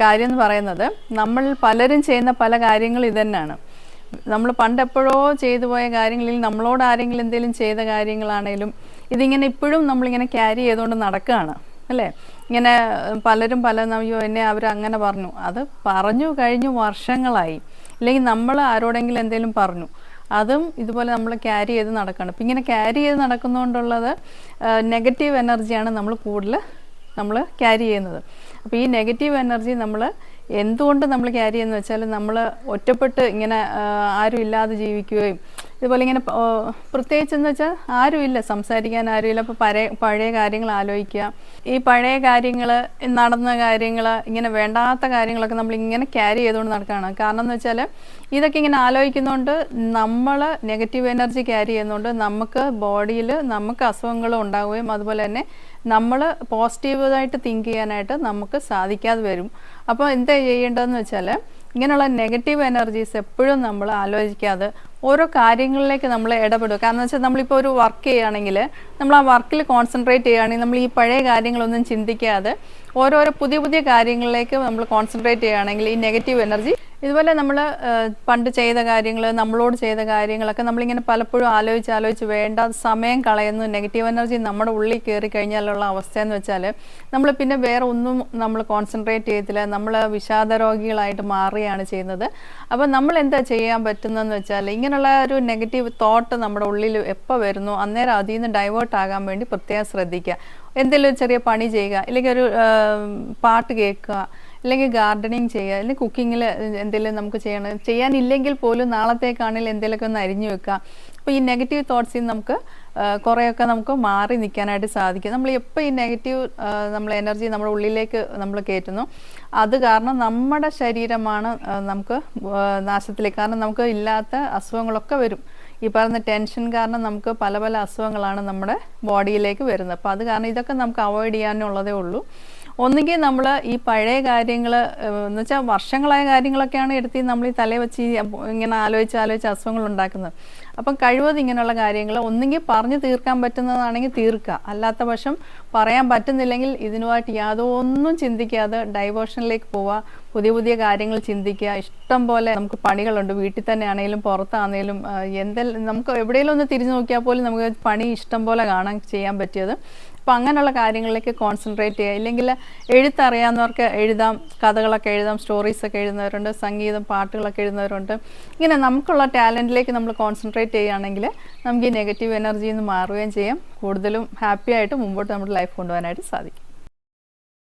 കാര്യം എന്ന് പറയുന്നത് നമ്മൾ പലരും ചെയ്യുന്ന പല കാര്യങ്ങൾ ഇതന്നെയാണ്. നമ്മൾ പണ്ടെപ്പോഴോ ചെയ്തു പോയ കാര്യങ്ങളിൽ നമ്മളോട് ആരെങ്കിലും എന്തെങ്കിലും ചെയ്ത കാര്യങ്ങളാണേലും ഇതിങ്ങനെ ഇപ്പോഴും നമ്മളിങ്ങനെ ക്യാരി ചെയ്തുകൊണ്ട് നടക്കുകയാണ് അല്ലേ. ഇങ്ങനെ പലരും അയ്യോ എന്നെ അവരങ്ങനെ പറഞ്ഞു, അത് പറഞ്ഞു കഴിഞ്ഞു വർഷങ്ങളായി. ഇല്ലെങ്കിൽ നമ്മൾ ആരോടെങ്കിലും എന്തെങ്കിലും പറഞ്ഞു, അതും ഇതുപോലെ നമ്മൾ ക്യാരി ചെയ്ത് നടക്കുകയാണ്. അപ്പം ഇങ്ങനെ ക്യാരി ചെയ്ത് നടക്കുന്നതുകൊണ്ടുള്ളത് നെഗറ്റീവ് എനർജിയാണ് നമ്മൾ ക്യാരി ചെയ്യുന്നത്. അപ്പോൾ ഈ നെഗറ്റീവ് എനർജി നമ്മൾ എന്തുകൊണ്ട് നമ്മൾ ക്യാരി ചെയ്യുന്നത് വെച്ചാൽ നമ്മൾ ഒറ്റപ്പെട്ട് ഇങ്ങനെ ആരും ഇല്ലാതെ ജീവിക്കുകയും ഇതുപോലെ ഇങ്ങനെ പ്രത്യേകിച്ചെന്ന് വെച്ചാൽ ആരുമില്ല, സംസാരിക്കാൻ ആരുമില്ല. അപ്പോൾ പഴയ കാര്യങ്ങൾ ആലോചിക്കുക, ഈ പഴയ കാര്യങ്ങൾ, നടന്ന കാര്യങ്ങൾ, ഇങ്ങനെ വേണ്ടാത്ത കാര്യങ്ങളൊക്കെ നമ്മളിങ്ങനെ ക്യാരി ചെയ്തുകൊണ്ട് നടക്കുകയാണ്. കാരണം എന്ന് വെച്ചാൽ ഇതൊക്കെ ഇങ്ങനെ ആലോചിക്കുന്നതുകൊണ്ട് നമ്മൾ നെഗറ്റീവ് എനർജി ക്യാരി ചെയ്യുന്നതുകൊണ്ട് നമുക്ക് ബോഡിയിൽ നമുക്ക് അസുഖങ്ങൾ ഉണ്ടാവുകയും അതുപോലെ തന്നെ നമ്മൾ പോസിറ്റീവായിട്ട് തിങ്ക് ചെയ്യാനായിട്ട് നമുക്ക് സാധിക്കാതെ വരും. അപ്പോൾ എന്താ ചെയ്യേണ്ടതെന്ന് വെച്ചാൽ ഇങ്ങനെയുള്ള നെഗറ്റീവ് എനർജീസ് എപ്പോഴും നമ്മൾ ആലോചിക്കാതെ ഓരോ കാര്യങ്ങളിലേക്ക് നമ്മൾ ഇടപെടുക. കാരണം വെച്ചാൽ നമ്മളിപ്പോൾ ഒരു വർക്ക് ചെയ്യുകയാണെങ്കിൽ നമ്മൾ ആ വർക്കിൽ കോൺസെൻട്രേറ്റ് ചെയ്യുകയാണെങ്കിൽ നമ്മൾ ഈ പഴയ കാര്യങ്ങളൊന്നും ചിന്തിക്കാതെ ഓരോരോ പുതിയ കാര്യങ്ങളിലേക്ക് നമ്മൾ കോൺസെൻട്രേറ്റ് ചെയ്യുകയാണെങ്കിൽ ഈ നെഗറ്റീവ് എനർജി ഇതുപോലെ നമ്മൾ പണ്ട് ചെയ്ത കാര്യങ്ങൾ, നമ്മളോട് ചെയ്ത കാര്യങ്ങളൊക്കെ നമ്മളിങ്ങനെ പലപ്പോഴും ആലോചിച്ച് വേണ്ട സമയം കളയുന്നു. നെഗറ്റീവ് എനർജി നമ്മുടെ ഉള്ളിൽ കയറി കഴിഞ്ഞാലുള്ള അവസ്ഥയെന്ന് വെച്ചാൽ നമ്മൾ പിന്നെ വേറെ ഒന്നും നമ്മൾ കോൺസെൻട്രേറ്റ് ചെയ്യത്തില്ല, നമ്മൾ വിഷാദ രോഗികളായിട്ട് മാറുകയാണ് ചെയ്യുന്നത്. അപ്പം നമ്മൾ എന്താ ചെയ്യാൻ പറ്റുന്നതെന്ന് വെച്ചാൽ ഇങ്ങനെയുള്ള ഒരു നെഗറ്റീവ് തോട്ട് നമ്മുടെ ഉള്ളിൽ എപ്പോൾ വരുന്നു അന്നേരം അതിൽ നിന്ന് ഡൈവേർട്ട് ആകാൻ വേണ്ടി പ്രത്യേകം ശ്രദ്ധിക്കുക. എന്തെങ്കിലും ഒരു ചെറിയ പണി ചെയ്യുക, ഇല്ലെങ്കിൽ ഒരു പാട്ട് കേൾക്കുക, അല്ലെങ്കിൽ ഗാർഡനിങ് ചെയ്യുക, അല്ലെങ്കിൽ കുക്കിങ്ങിൽ എന്തെങ്കിലും നമുക്ക് ചെയ്യാനില്ലെങ്കിൽ പോലും നാളത്തേക്കാണെങ്കിൽ എന്തെങ്കിലുമൊക്കെ ഒന്ന് അരിഞ്ഞു വെക്കുക. അപ്പോൾ ഈ നെഗറ്റീവ് തോട്ട്സിൽ നിന്ന് നമുക്ക് കുറേയൊക്കെ നമുക്ക് മാറി നിൽക്കാനായിട്ട് സാധിക്കും. നമ്മൾ എപ്പോൾ ഈ നെഗറ്റീവ് നമ്മൾ എനർജി നമ്മുടെ ഉള്ളിലേക്ക് നമ്മൾ കയറ്റുന്നു അത് കാരണം നമ്മുടെ ശരീരമാണ് നമുക്ക് നാശത്തിലേക്ക്, കാരണം നമുക്ക് ഇല്ലാത്ത അസുഖങ്ങളൊക്കെ വരും. ഈ പറയുന്ന ടെൻഷൻ കാരണം നമുക്ക് പല അസുഖങ്ങളാണ് നമ്മുടെ ബോഡിയിലേക്ക് വരുന്നത്. അപ്പോൾ അത് കാരണം ഇതൊക്കെ നമുക്ക് അവോയ്ഡ് ചെയ്യാനുള്ളതേ ഉള്ളൂ. ഒന്നുകിൽ നമ്മൾ ഈ പഴയ കാര്യങ്ങൾ എന്ന് വെച്ചാൽ വർഷങ്ങളായ കാര്യങ്ങളൊക്കെയാണ് എടുത്ത് നമ്മൾ ഈ തലയിൽ വെച്ച് ഇങ്ങനെ ആലോചിച്ച് അസുഖങ്ങൾ ഉണ്ടാക്കുന്നത്. അപ്പം കഴിവതും ഇങ്ങനെയുള്ള കാര്യങ്ങൾ ഒന്നുകിൽ പറഞ്ഞു തീർക്കാൻ പറ്റുന്നതാണെങ്കിൽ തീർക്കുക, അല്ലാത്ത പക്ഷം പറയാൻ പറ്റുന്നില്ലെങ്കിൽ ഇതിനുമായിട്ട് യാതൊന്നും ചിന്തിക്കാതെ ഡൈവേർഷനിലേക്ക് പോവുക, പുതിയ കാര്യങ്ങൾ ചിന്തിക്കുക. ഇഷ്ടം പോലെ നമുക്ക് പണികളുണ്ട്, വീട്ടിൽ തന്നെ ആണെങ്കിലും പുറത്താണെങ്കിലും എന്തെല്ലാം നമുക്ക് എവിടെയെങ്കിലും ഒന്ന് തിരിഞ്ഞു നോക്കിയാൽ പോലും നമുക്ക് പണി ഇഷ്ടം പോലെ ചെയ്യാൻ പറ്റിയത്. അപ്പോൾ അങ്ങനെയുള്ള കാര്യങ്ങളിലേക്ക് കോൺസെൻട്രേറ്റ് ചെയ്യുക. ഇല്ലെങ്കിൽ എഴുത്തറിയാവുന്നവർക്ക് എഴുതാം, കഥകളൊക്കെ എഴുതാം, സ്റ്റോറീസൊക്കെ എഴുതുന്നവരുണ്ട്, സംഗീതം പാട്ടുകളൊക്കെ എഴുതുന്നവരുണ്ട്. ഇങ്ങനെ നമുക്കുള്ള ടാലൻറ്റിലേക്ക് നമ്മൾ കോൺസെൻട്രേറ്റ് ചെയ്യുകയാണെങ്കിൽ നമുക്ക് ഈ നെഗറ്റീവ് എനർജിയിൽ നിന്ന് മാറുകയും ചെയ്യാം. കൂടുതലും ഹാപ്പി ആയിട്ട് മുമ്പോട്ട് നമ്മുടെ ലൈഫ് കൊണ്ടുപോകാനായിട്ട് സാധിക്കും.